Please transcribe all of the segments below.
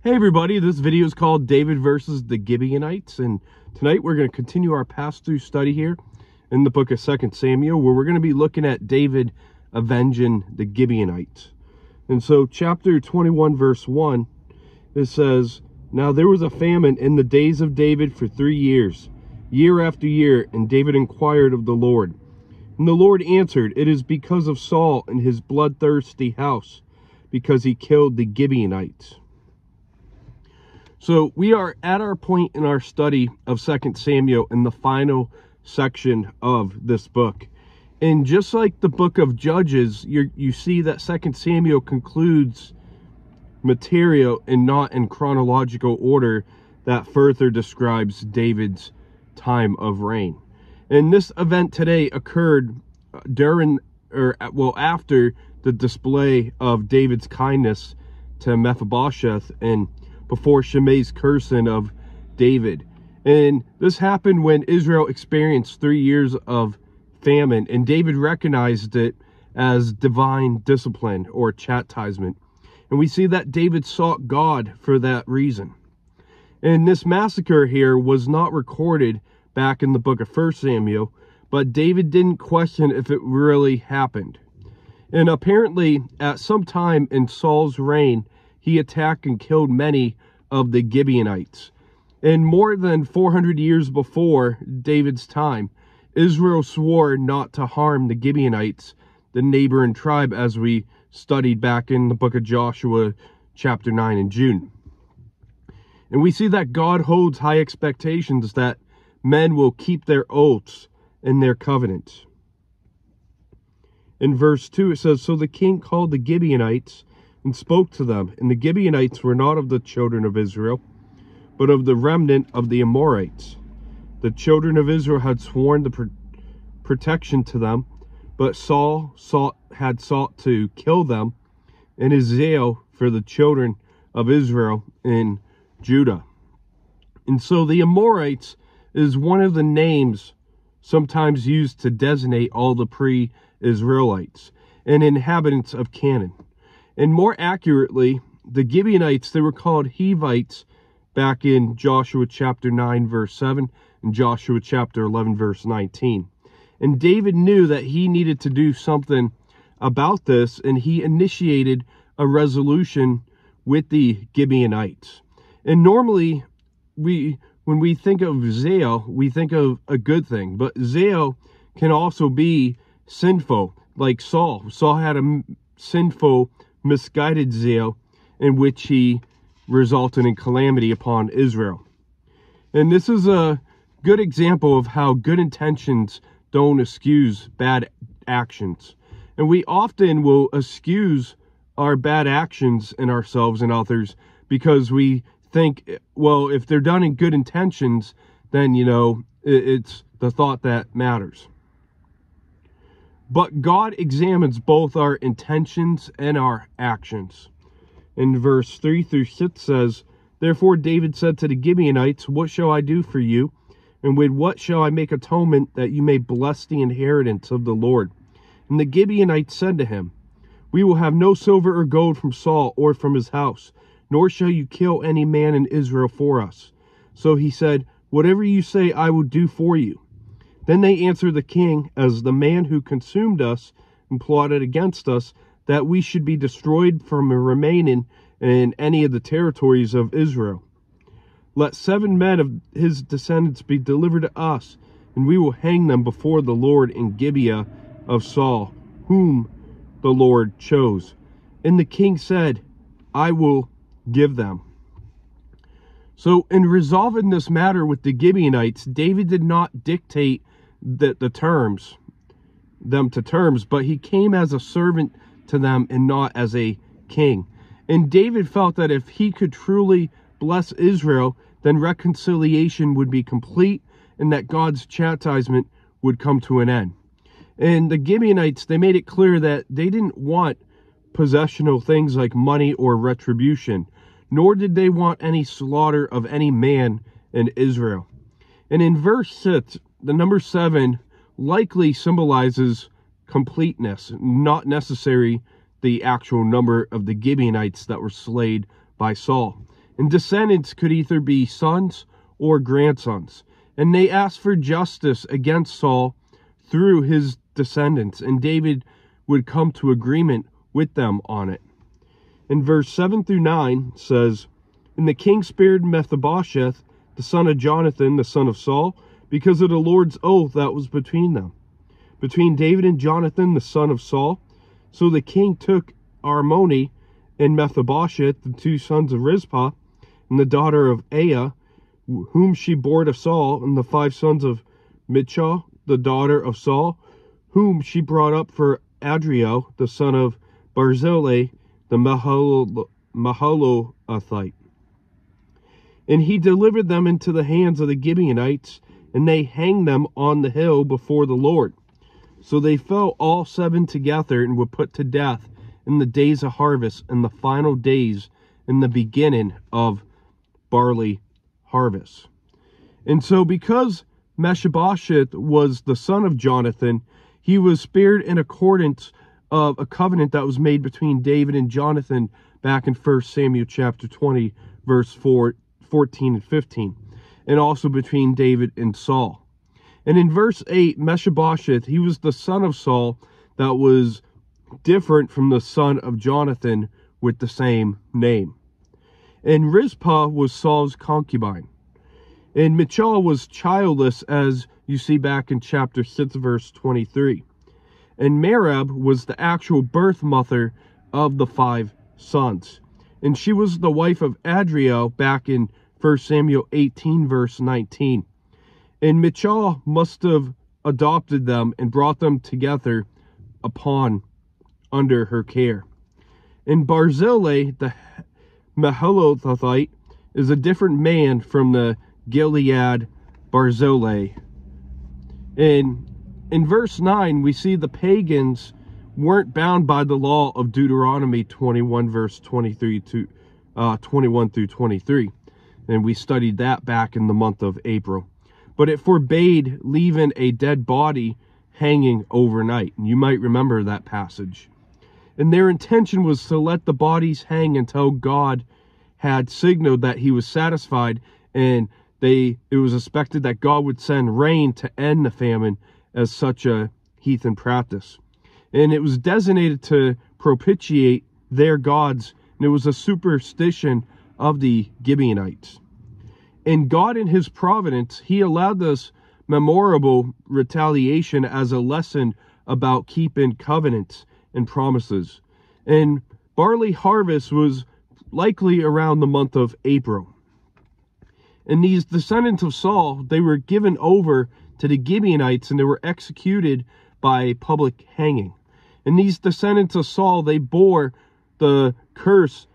Hey everybody, this video is called David versus the Gibeonites, and tonight we're going to continue our pass-through study here in the book of 2 Samuel, where we're going to be looking at David avenging the Gibeonites. And so chapter 21 verse 1, it says, "Now there was a famine in the days of David for 3 years, year after year, and David inquired of the Lord. And the Lord answered, It is because of Saul and his bloodthirsty house, because he killed the Gibeonites." So we are at our point in our study of 2 Samuel in the final section of this book. And just like the book of Judges, you see that 2 Samuel concludes material and not in chronological order that further describes David's time of reign. And this event today occurred after the display of David's kindness to Mephibosheth and before Shimei's cursing of David. And this happened when Israel experienced 3 years of famine, and David recognized it as divine discipline or chastisement. And we see that David sought God for that reason. And this massacre here was not recorded back in the book of 1 Samuel, but David didn't question if it really happened. And apparently, at some time in Saul's reign, he attacked and killed many of the Gibeonites. And more than 400 years before David's time, Israel swore not to harm the Gibeonites, the neighboring tribe, as we studied back in the book of Joshua, chapter 9 in June. And we see that God holds high expectations that men will keep their oaths and their covenants. In verse 2, it says, "So the king called the Gibeonites and spoke to them. And the Gibeonites were not of the children of Israel, but of the remnant of the Amorites. The children of Israel had sworn the protection to them, but Saul had sought to kill them in his zeal for the children of Israel in Judah." And so the Amorites is one of the names sometimes used to designate all the pre-Israelites and inhabitants of Canaan. And more accurately, the Gibeonites, they were called Hivites back in Joshua chapter 9 verse 7 and Joshua chapter 11 verse 19. And David knew that he needed to do something about this, and he initiated a resolution with the Gibeonites. And normally, when we think of zeal, we think of a good thing, but zeal can also be sinful, like Saul. Saul had a sinful, misguided zeal in which he resulted in calamity upon Israel. And this is a good example of how good intentions don't excuse bad actions. And we often will excuse our bad actions in ourselves and others because we think, well, if they're done in good intentions, then, it's the thought that matters. But God examines both our intentions and our actions. In verse 3 through 6 says, "Therefore David said to the Gibeonites, What shall I do for you? And with what shall I make atonement that you may bless the inheritance of the Lord? And the Gibeonites said to him, We will have no silver or gold from Saul or from his house, nor shall you kill any man in Israel for us. So he said, Whatever you say I will do for you. Then they answered the king, As the man who consumed us and plotted against us, that we should be destroyed from remaining in any of the territories of Israel. Let 7 men of his descendants be delivered to us, and we will hang them before the Lord in Gibeah of Saul, whom the Lord chose. And the king said, I will give them." So in resolving this matter with the Gibeonites, David did not dictate the terms, but he came as a servant to them and not as a king. And David felt that if he could truly bless Israel, then reconciliation would be complete and that God's chastisement would come to an end. And the Gibeonites, they made it clear that they didn't want possessional things like money or retribution, nor did they want any slaughter of any man in Israel. And in verse 6, the number 7 likely symbolizes completeness, not necessarily the actual number of the Gibeonites that were slain by Saul. And descendants could either be sons or grandsons. And they asked for justice against Saul through his descendants, and David would come to agreement with them on it. In verse 7 through 9 says, And the king spared Mephibosheth, the son of Jonathan, the son of Saul, because of the Lord's oath that was between them, between David and Jonathan, the son of Saul. So the king took Armoni and Mephibosheth, the two sons of Rizpah, and the daughter of Aiah, whom she bore to Saul, and the 5 sons of Michal, the daughter of Saul, whom she brought up for Adriel, the son of Barzillai, the Mahalathite. And he delivered them into the hands of the Gibeonites, and they hanged them on the hill before the Lord. So they fell all 7 together, and were put to death in the days of harvest, in the final days, in the beginning of barley harvest. And so because Mephibosheth was the son of Jonathan, he was spared in accordance of a covenant that was made between David and Jonathan back in 1 Samuel chapter 20, verse 14 and 15, and also between David and Saul. And in verse 8, Mephibosheth, he was the son of Saul that was different from the son of Jonathan with the same name. And Rizpah was Saul's concubine. And Michal was childless, as you see back in chapter 6, verse 23. And Merab was the actual birth mother of the 5 sons. And she was the wife of Adriel back in 1 Samuel 18, verse 19. And Michal must have adopted them and brought them together under her care. And Barzillai, the Mahalathite, is a different man from the Gilead Barzillai. And in verse 9, we see the pagans weren't bound by the law of Deuteronomy 21, verse 23 to 21 through 23. And we studied that back in the month of April. But it forbade leaving a dead body hanging overnight. And you might remember that passage. And their intention was to let the bodies hang until God had signaled that he was satisfied, and it was expected that God would send rain to end the famine as such a heathen practice. And it was designated to propitiate their gods, and it was a superstition of the Gibeonites. And God, in his providence, he allowed this memorable retaliation as a lesson about keeping covenants and promises. And barley harvest was likely around the month of April. And these descendants of Saul, they were given over to the Gibeonites, and they were executed by public hanging. And these descendants of Saul, they bore the curse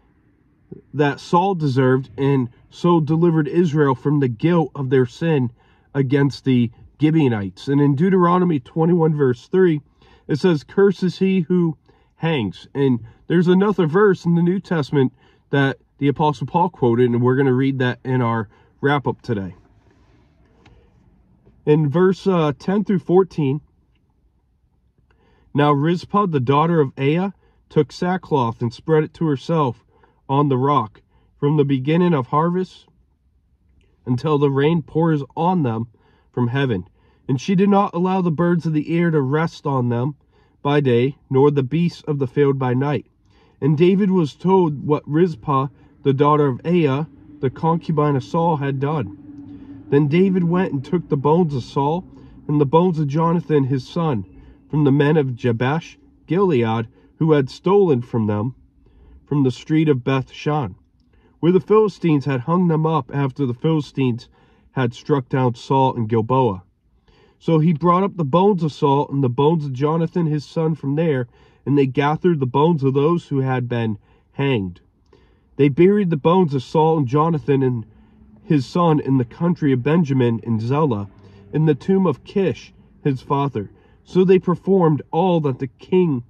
that Saul deserved, and so delivered Israel from the guilt of their sin against the Gibeonites. And in Deuteronomy 21, verse 3, it says, "Cursed is he who hangs." And there's another verse in the New Testament that the Apostle Paul quoted, and we're going to read that in our wrap-up today. In verse 10 through 14, "Now Rizpah, the daughter of Aiah, took sackcloth and spread it to herself on the rock from the beginning of harvest until the rain pours on them from heaven. And she did not allow the birds of the air to rest on them by day, nor the beasts of the field by night. And David was told what Rizpah, the daughter of Aiah, the concubine of Saul, had done. Then David went and took the bones of Saul and the bones of Jonathan his son from the men of Jabesh Gilead, who had stolen from them from the street of Beth-shan, where the Philistines had hung them up after the Philistines had struck down Saul in Gilboa. So he brought up the bones of Saul and the bones of Jonathan his son from there, and they gathered the bones of those who had been hanged. They buried the bones of Saul and Jonathan and his son in the country of Benjamin in Zelah, in the tomb of Kish his father. So they performed all that the king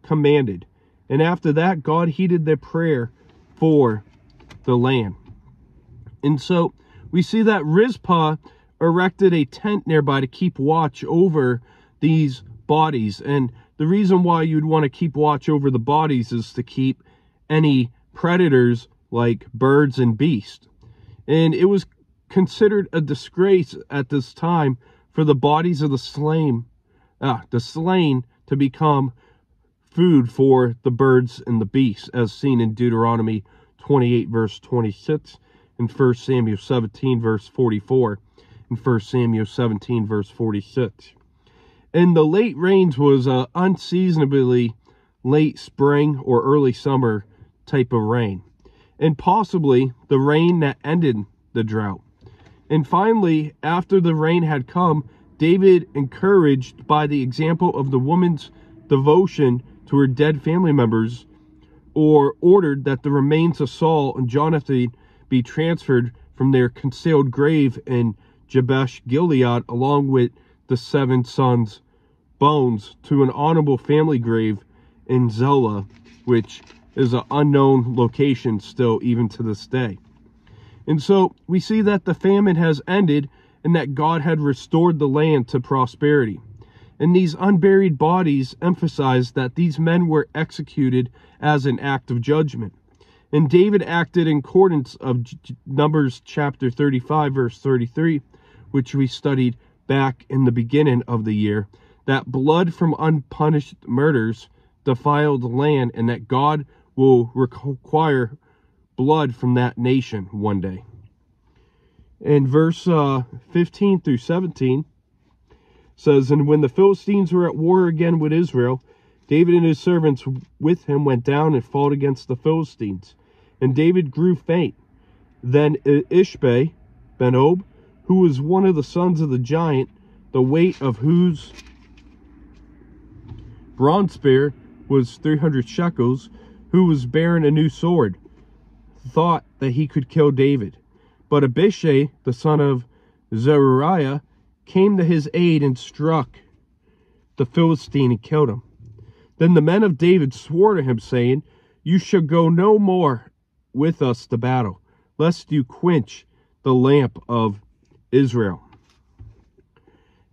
commanded. And after that, God heeded their prayer for the land. And so we see that Rizpah erected a tent nearby to keep watch over these bodies. And the reason why you'd want to keep watch over the bodies is to keep any predators like birds and beasts. And it was considered a disgrace at this time for the bodies of the slain to become food for the birds and the beasts, as seen in Deuteronomy 28 verse 26, and 1 Samuel 17 verse 44, and 1 Samuel 17 verse 46. And the late rains was unseasonably late spring or early summer type of rain, and possibly the rain that ended the drought. And finally, after the rain had come, David, encouraged by the example of the woman's devotion to her dead family members, ordered that the remains of Saul and Jonathan be transferred from their concealed grave in Jabesh Gilead, along with the 7 sons' bones, to an honorable family grave in Zelah, which is an unknown location still even to this day. And so we see that the famine has ended and that God had restored the land to prosperity. And these unburied bodies emphasize that these men were executed as an act of judgment. And David acted in accordance of Numbers chapter 35 verse 33, which we studied back in the beginning of the year, that blood from unpunished murders defiled the land, and that God will require blood from that nation one day. In verse 15 through 17 says, "And when the Philistines were at war again with Israel, David and his servants with him went down and fought against the Philistines. And David grew faint. Then Ishbay, Benob, who was one of the sons of the giant, the weight of whose bronze spear was 300 shekels, who was bearing a new sword, thought that he could kill David. But Abishai, the son of Zeruiah, came to his aid and struck the Philistine and killed him. Then the men of David swore to him, saying, You shall go no more with us to battle, lest you quench the lamp of Israel."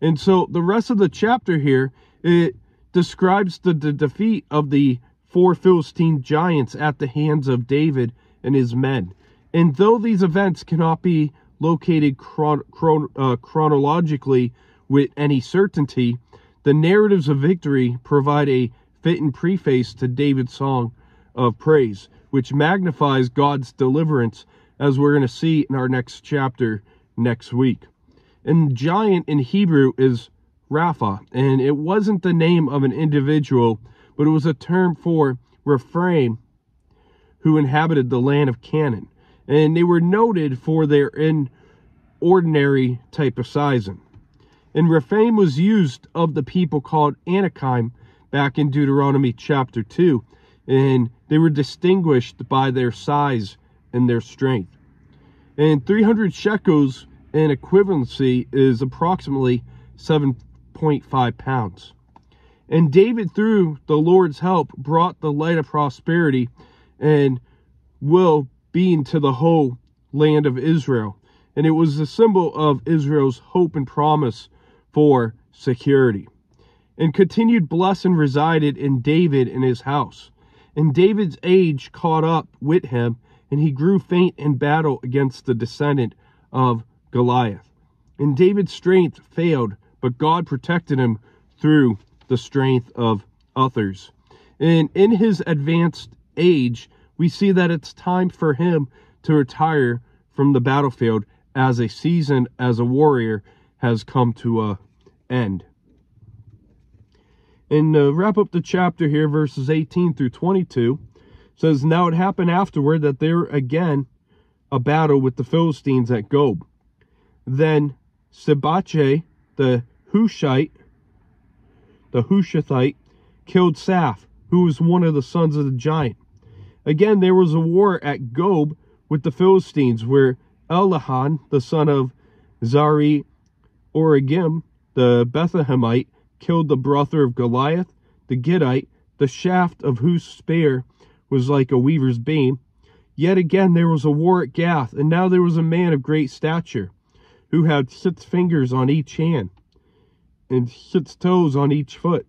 And so the rest of the chapter here, it describes the defeat of the 4 Philistine giants at the hands of David and his men. And though these events cannot be located chronologically with any certainty, the narratives of victory provide a fitting preface to David's song of praise, which magnifies God's deliverance, as we're going to see in our next chapter next week. And giant in Hebrew is Rapha, and it wasn't the name of an individual, but it was a term for Rephaim, who inhabited the land of Canaan. And they were noted for their inordinary type of sizing. And Rephaim was used of the people called Anakim back in Deuteronomy chapter 2, and they were distinguished by their size and their strength. And 300 shekels in equivalency is approximately 7.5 pounds. And David, through the Lord's help, brought the light of prosperity and will being to the whole land of Israel. And it was the symbol of Israel's hope and promise for security. And continued blessing resided in David and his house. And David's age caught up with him, and he grew faint in battle against the descendant of Goliath. And David's strength failed, but God protected him through the strength of others. And in his advanced age, we see that it's time for him to retire from the battlefield, as a season as a warrior has come to an end. And to wrap up the chapter here, verses 18 through 22, says, "Now it happened afterward that there again a battle with the Philistines at Gob. Then Sibbachai, the Hushathite, killed Saph, who was one of the sons of the giant. Again, there was a war at Gob with the Philistines, where Elihan, the son of Zari Origim, the Bethlehemite, killed the brother of Goliath, the Gittite, the shaft of whose spear was like a weaver's beam. Yet again there was a war at Gath, and now there was a man of great stature, who had 6 fingers on each hand, and 6 toes on each foot,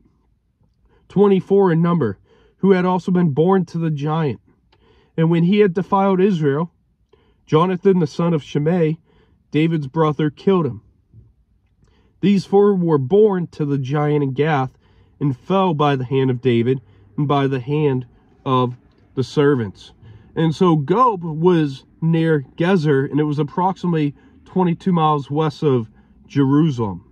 24 in number, who had also been born to the giant. And when he had defiled Israel, Jonathan, the son of Shimei, David's brother, killed him. These four were born to the giant in Gath, and fell by the hand of David and by the hand of the servants. And so Gob was near Gezer, and it was approximately 22 miles west of Jerusalem.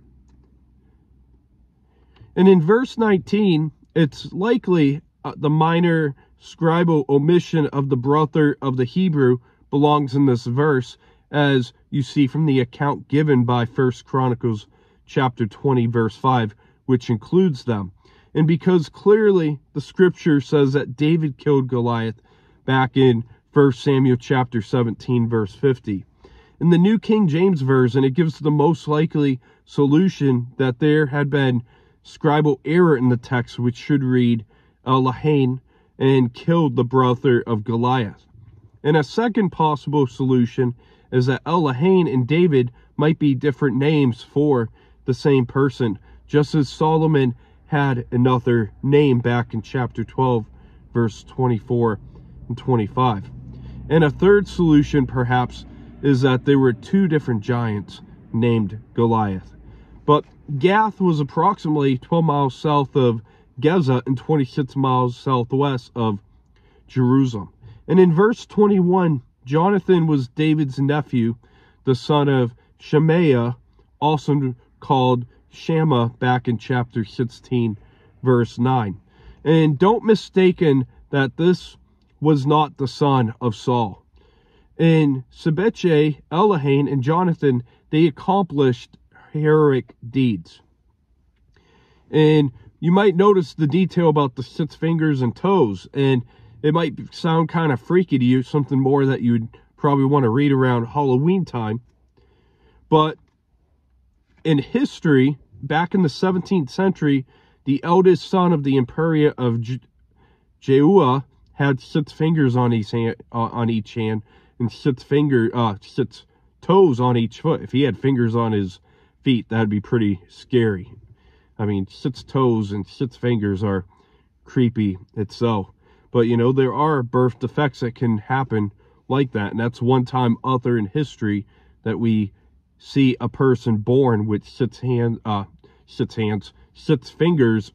And in verse 19, it's likely the minor scribal omission of the brother of the Hebrew belongs in this verse, as you see from the account given by 1 Chronicles chapter 20, verse 5, which includes them. And because clearly the scripture says that David killed Goliath back in 1 Samuel chapter 17, verse 50. In the New King James Version, it gives the most likely solution that there had been scribal error in the text, which should read Elohane, and killed the brother of Goliath. And a second possible solution is that Elohane and David might be different names for the same person, just as Solomon had another name back in chapter 12, verse 24 and 25. And a third solution, perhaps, is that there were two different giants named Goliath. But Gath was approximately 12 miles south of Gezer and 26 miles southwest of Jerusalem. And in verse 21, Jonathan was David's nephew, the son of Shemaiah, also called Shammah, back in chapter 16, verse 9. And don't mistaken that this was not the son of Saul. In Sibeche, Elohane, and Jonathan, they accomplished heroic deeds. And you might notice the detail about the 6 fingers and toes, and it might sound kind of freaky to you, something more that you'd probably want to read around Halloween time. But in history, back in the 17th century, the eldest son of the Imperia of Jehuah had 6 fingers on each hand, and 6 toes on each foot. If he had fingers on his feet, that'd be pretty scary. I mean, 6 toes and 6 fingers are creepy itself. But, you know, there are birth defects that can happen like that. And that's one time other in history that we see a person born with 6 fingers,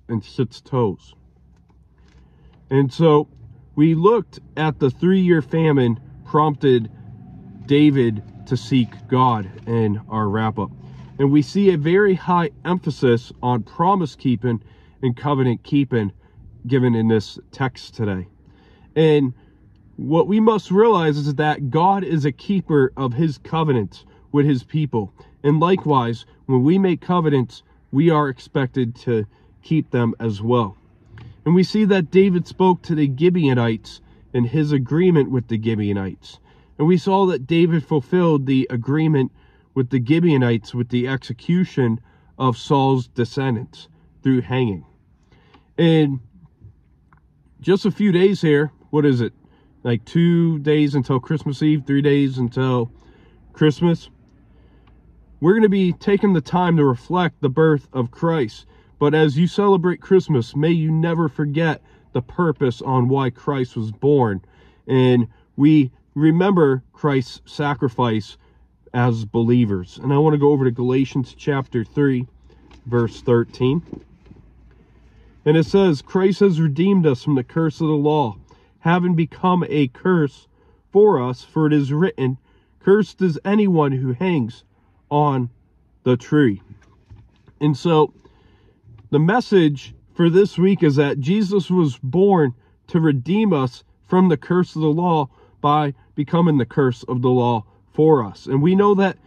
and 6 toes. And so we looked at the 3-year famine prompted David to seek God in our wrap-up. And we see a very high emphasis on promise keeping and covenant keeping given in this text today. And what we must realize is that God is a keeper of his covenants with his people. And likewise, when we make covenants, we are expected to keep them as well. And we see that David spoke to the Gibeonites in his agreement with the Gibeonites. And we saw that David fulfilled the agreement with the Gibeonites with the execution of Saul's descendants through hanging. And just a few days here, what is it? Like 2 days until Christmas Eve, 3 days until Christmas. We're going to be taking the time to reflect the birth of Christ. But as you celebrate Christmas, may you never forget the purpose on why Christ was born. And we remember Christ's sacrifice as believers. And I want to go over to Galatians chapter 3, verse 13. And it says, Christ has redeemed us from the curse of the law, having become a curse for us, for it is written, cursed is anyone who hangs on the tree. And so the message for this week is that Jesus was born to redeem us from the curse of the law by becoming the curse of the law for us. And we know that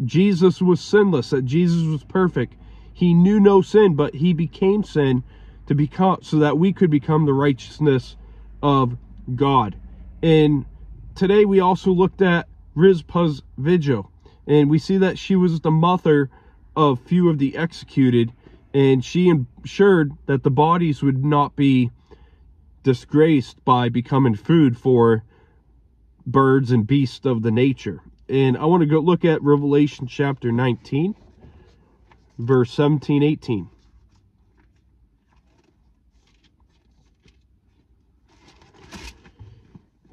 Jesus was sinless, that Jesus was perfect. He knew no sin, but he became sin to become, so that we could become the righteousness of God. And today we also looked at Rizpah's vigil, and we see that she was the mother of few of the executed, and she ensured that the bodies would not be disgraced by becoming food for birds and beasts of the nature. And I want to go look at Revelation chapter 19, verse 17, 18.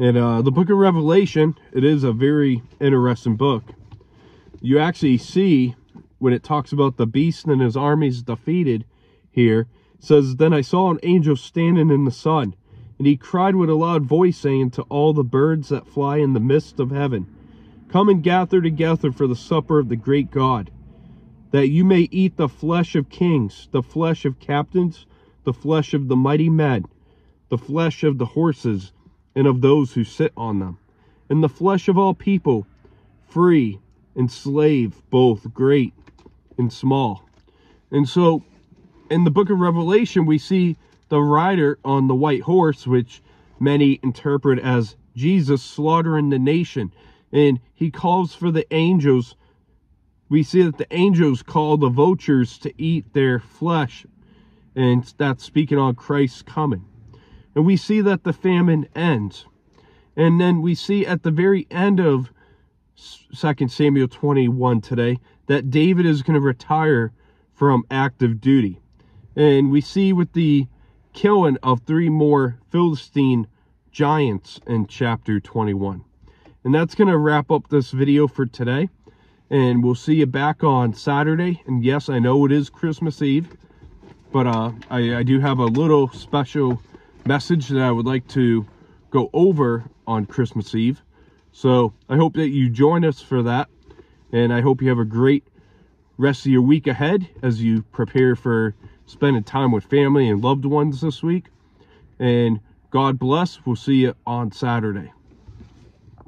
And the book of Revelation, it is a very interesting book. You actually see when it talks about the beast and his armies defeated here, it says, "Then I saw an angel standing in the sun, and he cried with a loud voice, saying to all the birds that fly in the midst of heaven, Come and gather together for the supper of the great God, that you may eat the flesh of kings, the flesh of captains, the flesh of the mighty men, the flesh of the horses, and of those who sit on them, and the flesh of all people, free and slave, both great and small." And so in the book of Revelation, we see the rider on the white horse, which many interpret as Jesus slaughtering the nation. And he calls for the angels. We see that the angels call the vultures to eat their flesh. And that's speaking on Christ's coming. And we see that the famine ends. And then we see at the very end of 2 Samuel 21 today that David is going to retire from active duty. And we see with the killing of 3 more Philistine giants in chapter 21. And that's going to wrap up this video for today. And we'll see you back on Saturday. And yes, I know it is Christmas Eve, but I do have a little special message that I would like to go over on Christmas Eve. So I hope that you join us for that. And I hope you have a great rest of your week ahead as you prepare for spending time with family and loved ones this week. And God bless. We'll see you on Saturday.